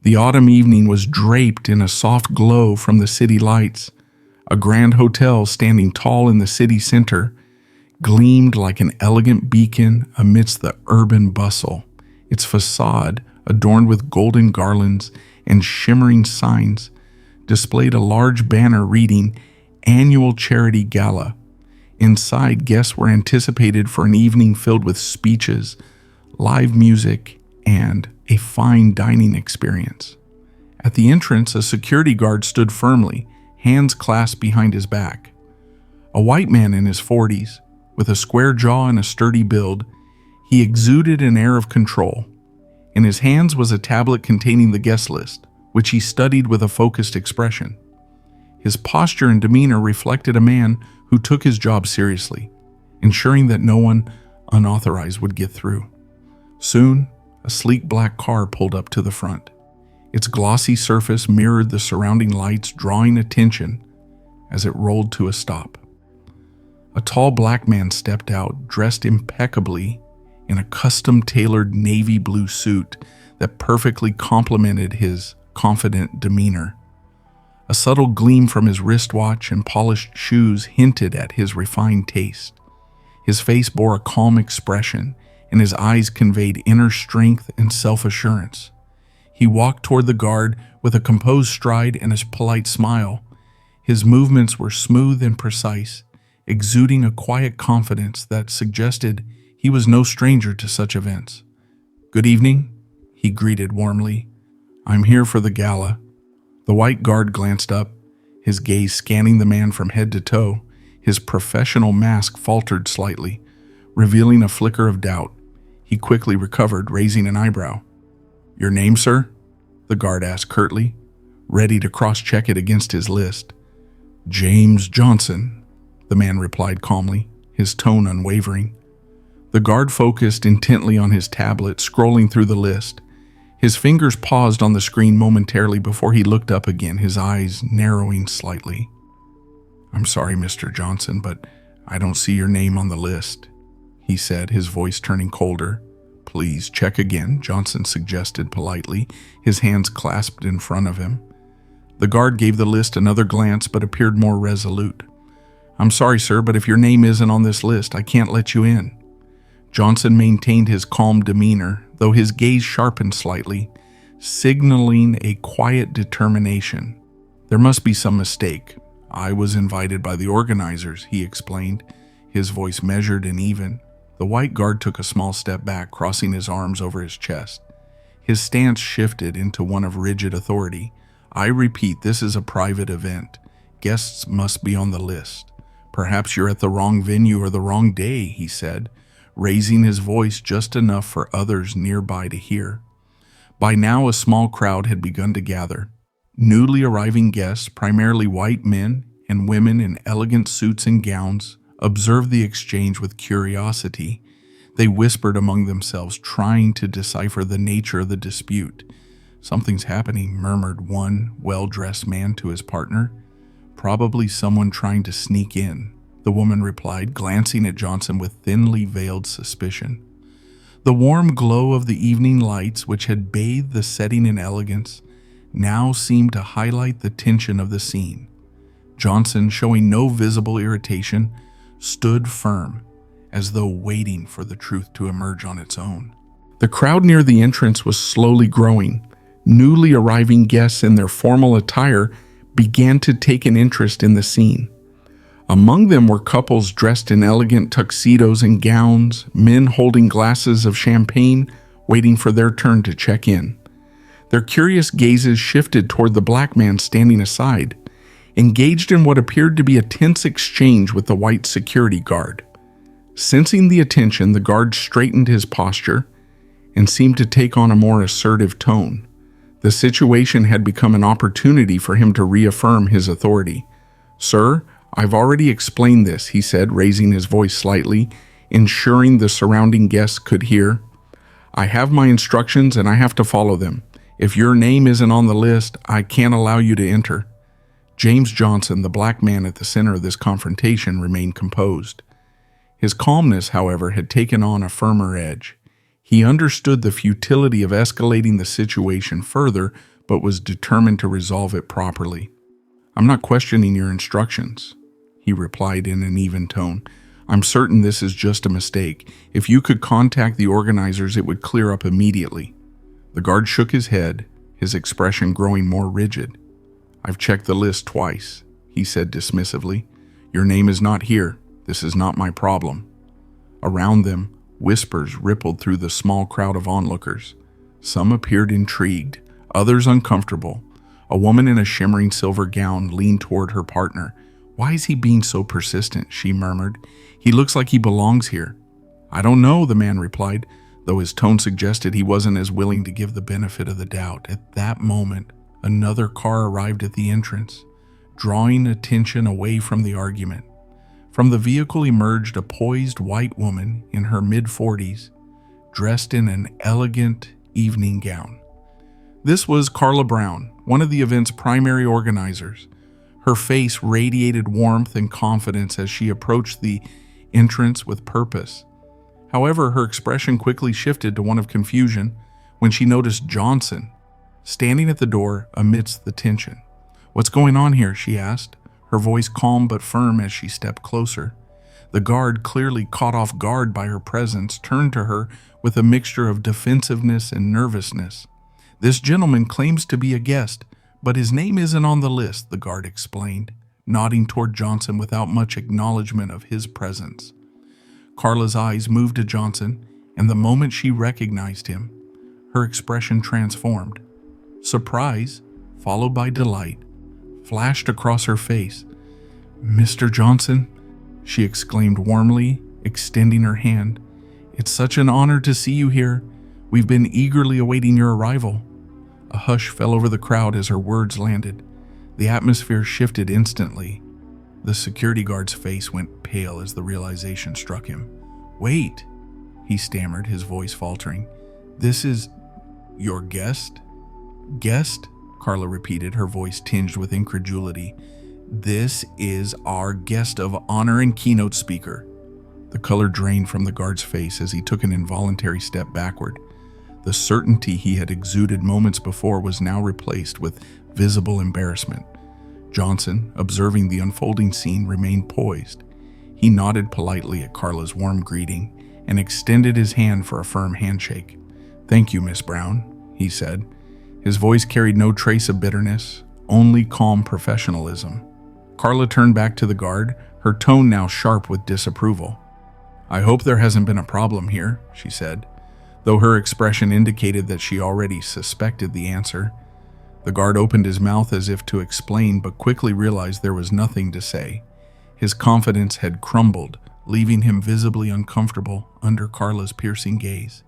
The autumn evening was draped in a soft glow from the city lights. A grand hotel standing tall in the city center gleamed like an elegant beacon amidst the urban bustle. Its facade, adorned with golden garlands and shimmering signs, displayed a large banner reading Annual Charity Gala. Inside, guests were anticipated for an evening filled with speeches, live music, and a fine dining experience. At the entrance, a security guard stood firmly, hands clasped behind his back. A white man in his 40s, with a square jaw and a sturdy build, he exuded an air of control. In his hands was a tablet containing the guest list, which he studied with a focused expression. His posture and demeanor reflected a man who took his job seriously, ensuring that no one unauthorized would get through. Soon, a sleek black car pulled up to the front. Its glossy surface mirrored the surrounding lights, drawing attention as it rolled to a stop. A tall black man stepped out, dressed impeccably in a custom-tailored navy blue suit that perfectly complemented his confident demeanor. A subtle gleam from his wristwatch and polished shoes hinted at his refined taste. His face bore a calm expression, and his eyes conveyed inner strength and self-assurance. He walked toward the guard with a composed stride and a polite smile. His movements were smooth and precise, exuding a quiet confidence that suggested he was no stranger to such events. "Good evening," he greeted warmly. "I'm here for the gala." The white guard glanced up, his gaze scanning the man from head to toe. His professional mask faltered slightly, revealing a flicker of doubt. He quickly recovered, raising an eyebrow. "Your name, sir?" the guard asked curtly, ready to cross-check it against his list. "James Johnson," the man replied calmly, his tone unwavering. The guard focused intently on his tablet, scrolling through the list. His fingers paused on the screen momentarily before he looked up again, his eyes narrowing slightly. "I'm sorry, Mr. Johnson, but I don't see your name on the list," he said, his voice turning colder. "Please check again," Johnson suggested politely, his hands clasped in front of him. The guard gave the list another glance but appeared more resolute. "I'm sorry, sir, but if your name isn't on this list, I can't let you in." Johnson maintained his calm demeanor, though his gaze sharpened slightly, signaling a quiet determination. "There must be some mistake. I was invited by the organizers," he explained, his voice measured and even. The white guard took a small step back, crossing his arms over his chest. His stance shifted into one of rigid authority. "I repeat, this is a private event. Guests must be on the list. Perhaps you're at the wrong venue or the wrong day," he said, raising his voice just enough for others nearby to hear. By now, a small crowd had begun to gather. Newly arriving guests, primarily white men and women in elegant suits and gowns, observed the exchange with curiosity. They whispered among themselves, trying to decipher the nature of the dispute. "Something's happening," murmured one well-dressed man to his partner. "Probably someone trying to sneak in," the woman replied, glancing at Johnson with thinly veiled suspicion. The warm glow of the evening lights, which had bathed the setting in elegance, now seemed to highlight the tension of the scene. Johnson, showing no visible irritation, stood firm, as though waiting for the truth to emerge on its own. The crowd near the entrance was slowly growing. Newly arriving guests in their formal attire began to take an interest in the scene. Among them were couples dressed in elegant tuxedos and gowns, men holding glasses of champagne, waiting for their turn to check in. Their curious gazes shifted toward the black man standing aside, engaged in what appeared to be a tense exchange with the white security guard. Sensing the attention, the guard straightened his posture and seemed to take on a more assertive tone. The situation had become an opportunity for him to reaffirm his authority. "Sir, I've already explained this," he said, raising his voice slightly, ensuring the surrounding guests could hear. "I have my instructions and I have to follow them. If your name isn't on the list, I can't allow you to enter." James Johnson, the black man at the center of this confrontation, remained composed. His calmness, however, had taken on a firmer edge. He understood the futility of escalating the situation further, but was determined to resolve it properly. "I'm not questioning your instructions," he replied in an even tone. "I'm certain this is just a mistake. If you could contact the organizers, it would clear up immediately." The guard shook his head, his expression growing more rigid. "I've checked the list twice," he said dismissively. "Your name is not here. This is not my problem." Around them, whispers rippled through the small crowd of onlookers. Some appeared intrigued, others uncomfortable. A woman in a shimmering silver gown leaned toward her partner. "Why is he being so persistent?" she murmured. "He looks like he belongs here." "I don't know," the man replied, though his tone suggested he wasn't as willing to give the benefit of the doubt. At that moment, another car arrived at the entrance, drawing attention away from the argument. From the vehicle emerged a poised white woman in her mid-40s, dressed in an elegant evening gown. This was Carla Brown, one of the event's primary organizers. Her face radiated warmth and confidence as she approached the entrance with purpose. However, her expression quickly shifted to one of confusion when she noticed Johnson standing at the door amidst the tension. "What's going on here?" she asked, her voice calm but firm as she stepped closer. The guard, clearly caught off guard by her presence, turned to her with a mixture of defensiveness and nervousness. "This gentleman claims to be a guest, but his name isn't on the list," the guard explained, nodding toward Johnson without much acknowledgement of his presence. Carla's eyes moved to Johnson, and the moment she recognized him, her expression transformed. Surprise, followed by delight, flashed across her face. "Mr. Johnson," she exclaimed warmly, extending her hand. "It's such an honor to see you here. We've been eagerly awaiting your arrival." A hush fell over the crowd as her words landed. The atmosphere shifted instantly. The security guard's face went pale as the realization struck him. "Wait," he stammered, his voice faltering. "This is your guest?" "Guest?" Carla repeated, her voice tinged with incredulity. "This is our guest of honor and keynote speaker." The color drained from the guard's face as he took an involuntary step backward. The certainty he had exuded moments before was now replaced with visible embarrassment. Johnson, observing the unfolding scene, remained poised. He nodded politely at Carla's warm greeting and extended his hand for a firm handshake. "Thank you, Miss Brown," he said. His voice carried no trace of bitterness, only calm professionalism. Carla turned back to the guard, her tone now sharp with disapproval. "I hope there hasn't been a problem here," she said, though her expression indicated that she already suspected the answer. The guard opened his mouth as if to explain, but quickly realized there was nothing to say. His confidence had crumbled, leaving him visibly uncomfortable under Carla's piercing gaze.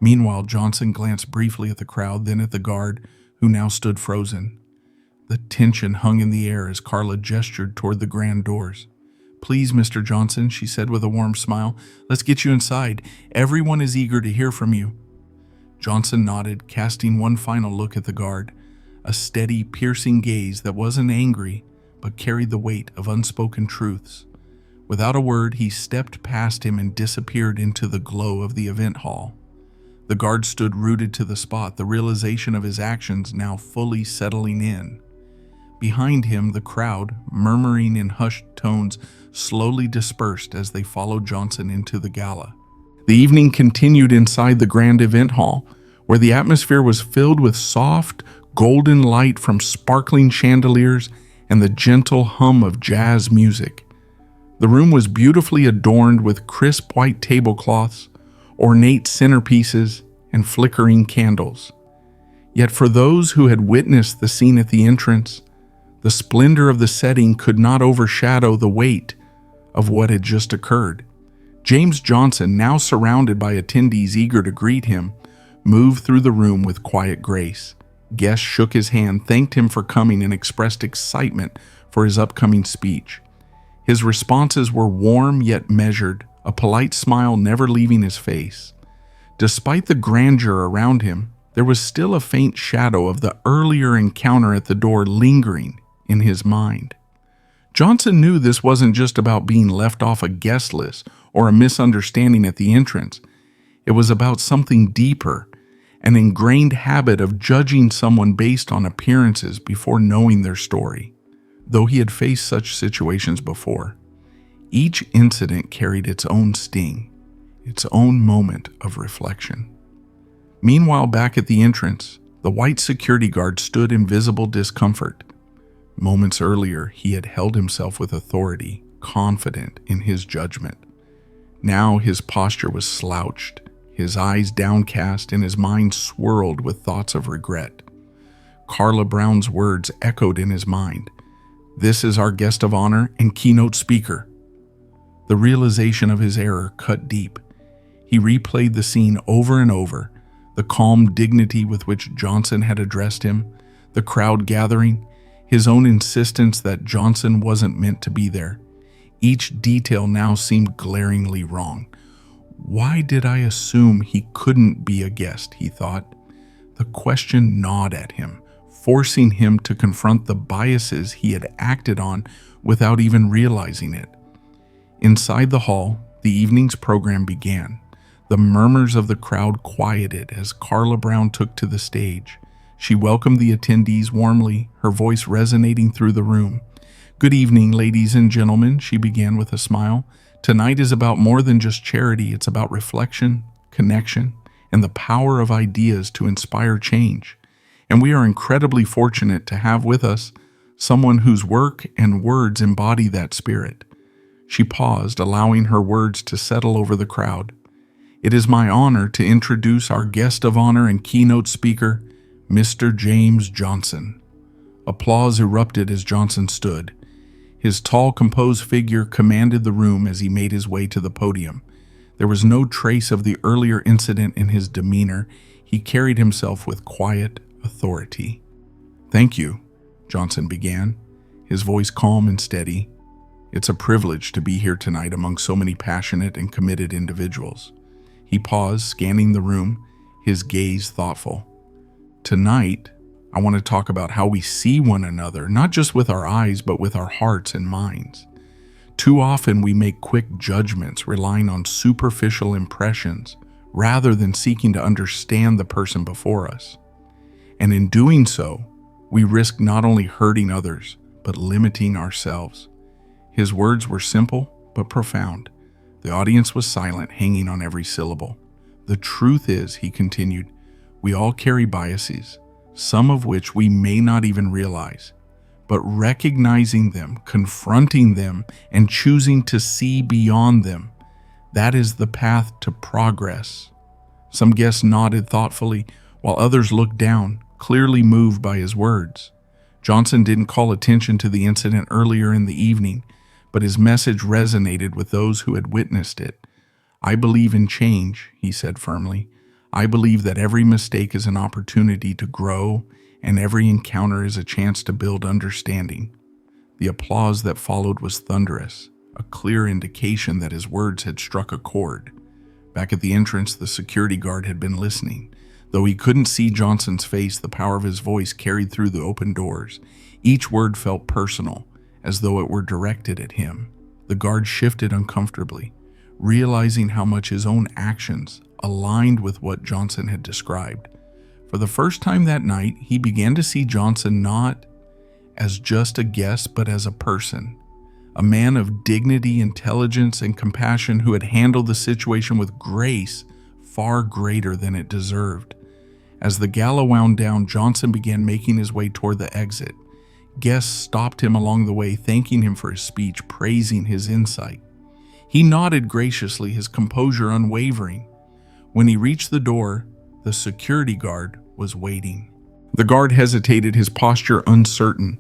Meanwhile, Johnson glanced briefly at the crowd, then at the guard, who now stood frozen. The tension hung in the air as Carla gestured toward the grand doors. "Please, Mr. Johnson," she said with a warm smile, "let's get you inside. Everyone is eager to hear from you." Johnson nodded, casting one final look at the guard, a steady, piercing gaze that wasn't angry, but carried the weight of unspoken truths. Without a word, he stepped past him and disappeared into the glow of the event hall. The guard stood rooted to the spot, the realization of his actions now fully settling in. Behind him, the crowd, murmuring in hushed tones, slowly dispersed as they followed Johnson into the gala. The evening continued inside the grand event hall, where the atmosphere was filled with soft, golden light from sparkling chandeliers and the gentle hum of jazz music. The room was beautifully adorned with crisp white tablecloths, ornate centerpieces, and flickering candles. Yet for those who had witnessed the scene at the entrance, the splendor of the setting could not overshadow the weight of what had just occurred. James Johnson, now surrounded by attendees eager to greet him, moved through the room with quiet grace. Guests shook his hand, thanked him for coming, and expressed excitement for his upcoming speech. His responses were warm yet measured, a polite smile never leaving his face. Despite the grandeur around him, there was still a faint shadow of the earlier encounter at the door lingering in his mind. Johnson knew this wasn't just about being left off a guest list or a misunderstanding at the entrance. It was about something deeper, an ingrained habit of judging someone based on appearances before knowing their story. Though he had faced such situations before, each incident carried its own sting, its own moment of reflection. Meanwhile, back at the entrance, the white security guard stood in visible discomfort. Moments earlier, he had held himself with authority, confident in his judgment. Now his posture was slouched, his eyes downcast, and his mind swirled with thoughts of regret. Carla Brown's words echoed in his mind. "This is our guest of honor and keynote speaker." The realization of his error cut deep. He replayed the scene over and over, the calm dignity with which Johnson had addressed him, the crowd gathering, his own insistence that Johnson wasn't meant to be there. Each detail now seemed glaringly wrong. Why did I assume he couldn't be a guest, he thought. The question gnawed at him, forcing him to confront the biases he had acted on without even realizing it. Inside the hall, the evening's program began. The murmurs of the crowd quieted as Carla Brown took to the stage. She welcomed the attendees warmly, her voice resonating through the room. "Good evening, ladies and gentlemen," she began with a smile. "Tonight is about more than just charity. It's about reflection, connection, and the power of ideas to inspire change. And we are incredibly fortunate to have with us someone whose work and words embody that spirit." She paused, allowing her words to settle over the crowd. "It is my honor to introduce our guest of honor and keynote speaker, Mr. James Johnson." Applause erupted as Johnson stood. His tall, composed figure commanded the room as he made his way to the podium. There was no trace of the earlier incident in his demeanor. He carried himself with quiet authority. "Thank you," Johnson began, his voice calm and steady. "It's a privilege to be here tonight among so many passionate and committed individuals." He paused, scanning the room, his gaze thoughtful. "Tonight, I want to talk about how we see one another, not just with our eyes, but with our hearts and minds. Too often we make quick judgments relying on superficial impressions rather than seeking to understand the person before us. And in doing so, we risk not only hurting others, but limiting ourselves." His words were simple but profound. The audience was silent, hanging on every syllable. "The truth is," he continued, "we all carry biases, some of which we may not even realize. But recognizing them, confronting them, and choosing to see beyond them, that is the path to progress." Some guests nodded thoughtfully, while others looked down, clearly moved by his words. Johnson didn't call attention to the incident earlier in the evening, but his message resonated with those who had witnessed it. "I believe in change," he said firmly. "I believe that every mistake is an opportunity to grow, and every encounter is a chance to build understanding." The applause that followed was thunderous, a clear indication that his words had struck a chord. Back at the entrance, the security guard had been listening. Though he couldn't see Johnson's face, the power of his voice carried through the open doors. Each word felt personal, as though it were directed at him. The guard shifted uncomfortably, realizing how much his own actions aligned with what Johnson had described. For the first time that night, he began to see Johnson not as just a guest, but as a person, a man of dignity, intelligence, and compassion who had handled the situation with grace far greater than it deserved. As the gala wound down, Johnson began making his way toward the exit. Guests stopped him along the way, thanking him for his speech, praising his insight. He nodded graciously, his composure unwavering. When he reached the door, the security guard was waiting. The guard hesitated, his posture uncertain.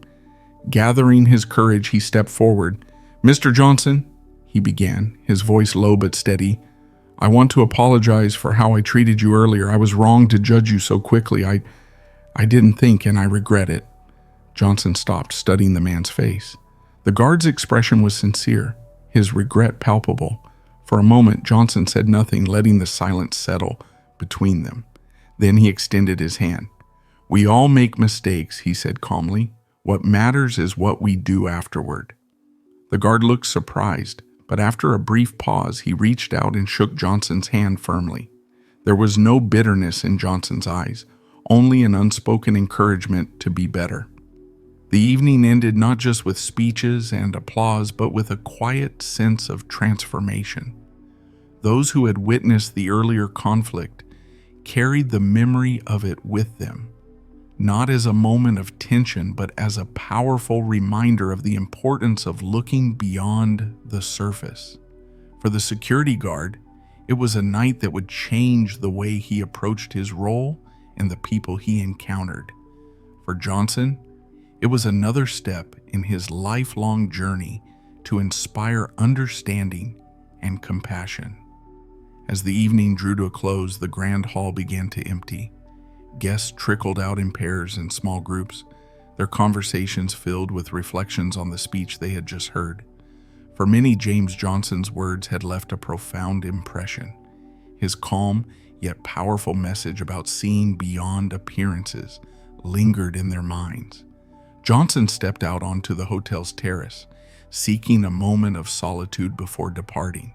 Gathering his courage, he stepped forward. "Mr. Johnson," he began, his voice low but steady, "I want to apologize for how I treated you earlier. I was wrong to judge you so quickly. I didn't think, and I regret it." Johnson stopped, studying the man's face. The guard's expression was sincere, his regret palpable. For a moment, Johnson said nothing, letting the silence settle between them. Then he extended his hand. "We all make mistakes," he said calmly. "What matters is what we do afterward." The guard looked surprised, but after a brief pause, he reached out and shook Johnson's hand firmly. There was no bitterness in Johnson's eyes, only an unspoken encouragement to be better. The evening ended not just with speeches and applause, but with a quiet sense of transformation. Those who had witnessed the earlier conflict carried the memory of it with them, not as a moment of tension, but as a powerful reminder of the importance of looking beyond the surface. For the security guard, it was a night that would change the way he approached his role and the people he encountered. For Johnson, it was another step in his lifelong journey to inspire understanding and compassion. As the evening drew to a close, the grand hall began to empty. Guests trickled out in pairs and small groups, their conversations filled with reflections on the speech they had just heard. For many, James Johnson's words had left a profound impression. His calm yet powerful message about seeing beyond appearances lingered in their minds. Johnson stepped out onto the hotel's terrace, seeking a moment of solitude before departing.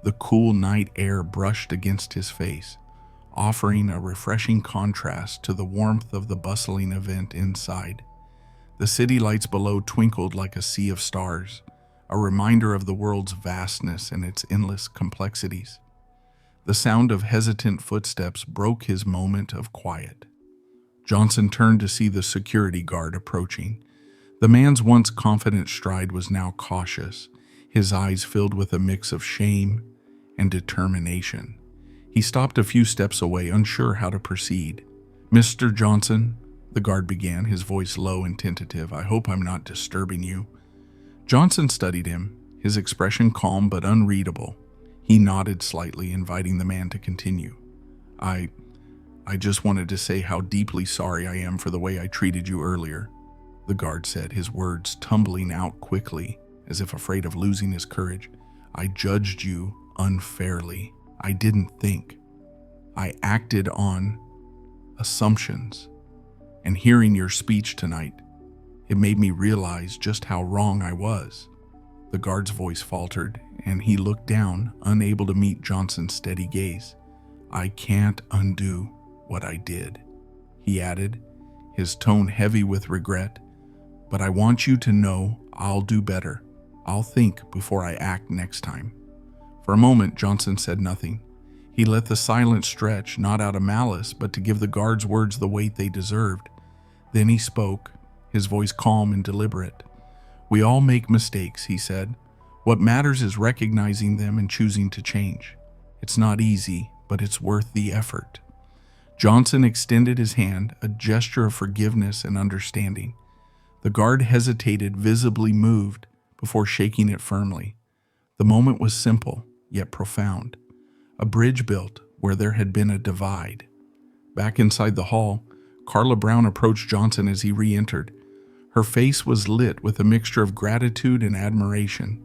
The cool night air brushed against his face, offering a refreshing contrast to the warmth of the bustling event inside. The city lights below twinkled like a sea of stars, a reminder of the world's vastness and its endless complexities. The sound of hesitant footsteps broke his moment of quiet. Johnson turned to see the security guard approaching. The man's once confident stride was now cautious, his eyes filled with a mix of shame and determination. He stopped a few steps away, unsure how to proceed. "Mr. Johnson," the guard began, his voice low and tentative, "I hope I'm not disturbing you." Johnson studied him, his expression calm but unreadable. He nodded slightly, inviting the man to continue. I just wanted to say how deeply sorry I am for the way I treated you earlier," the guard said, his words tumbling out quickly, as if afraid of losing his courage. "I judged you unfairly. I didn't think. I acted on assumptions. And hearing your speech tonight, it made me realize just how wrong I was." The guard's voice faltered, and he looked down, unable to meet Johnson's steady gaze. "I can't undo what I did," he added, his tone heavy with regret. "But I want you to know I'll do better. I'll think before I act next time." For a moment, Johnson said nothing. He let the silence stretch, not out of malice, but to give the guard's words the weight they deserved. Then he spoke, his voice calm and deliberate. "We all make mistakes," he said. "What matters is recognizing them and choosing to change. It's not easy, but it's worth the effort." Johnson extended his hand, a gesture of forgiveness and understanding. The guard hesitated, visibly moved, before shaking it firmly. The moment was simple, yet profound. A bridge built where there had been a divide. Back inside the hall, Carla Brown approached Johnson as he re-entered. Her face was lit with a mixture of gratitude and admiration.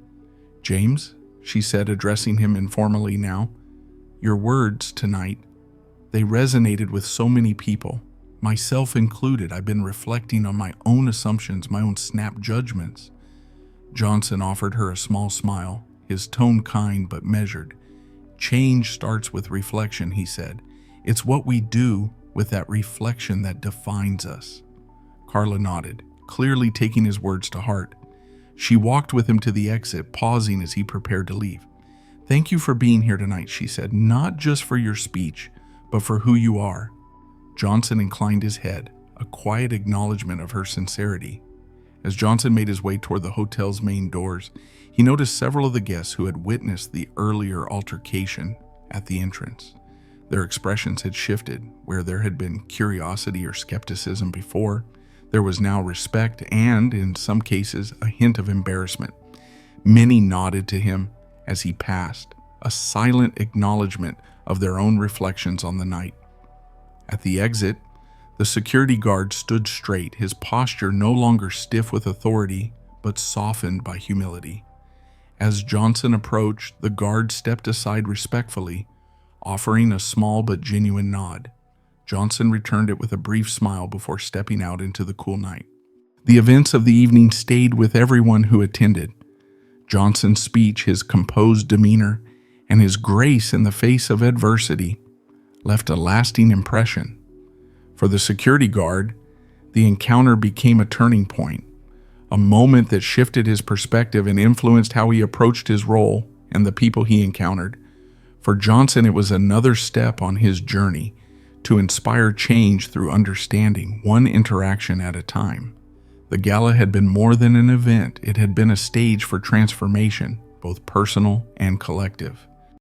"James," she said, addressing him informally now, "your words tonight, they resonated with so many people, myself included. I've been reflecting on my own assumptions, my own snap judgments." Johnson offered her a small smile, his tone kind but measured. "Change starts with reflection," he said. "It's what we do with that reflection that defines us." Carla nodded, clearly taking his words to heart. She walked with him to the exit, pausing as he prepared to leave. "Thank you for being here tonight," she said, "not just for your speech, but for who you are." Johnson inclined his head, a quiet acknowledgement of her sincerity. As Johnson made his way toward the hotel's main doors, he noticed several of the guests who had witnessed the earlier altercation at the entrance. Their expressions had shifted. Where there had been curiosity or skepticism before, there was now respect and, in some cases, a hint of embarrassment. Many nodded to him as he passed, a silent acknowledgement of their own reflections on the night. At the exit, the security guard stood straight, his posture no longer stiff with authority, but softened by humility. As Johnson approached, the guard stepped aside respectfully, offering a small but genuine nod. Johnson returned it with a brief smile before stepping out into the cool night. The events of the evening stayed with everyone who attended. Johnson's speech, his composed demeanor, and his grace in the face of adversity left a lasting impression. For the security guard, the encounter became a turning point, a moment that shifted his perspective and influenced how he approached his role and the people he encountered. For Johnson, it was another step on his journey to inspire change through understanding, one interaction at a time. The gala had been more than an event, it had been a stage for transformation, both personal and collective.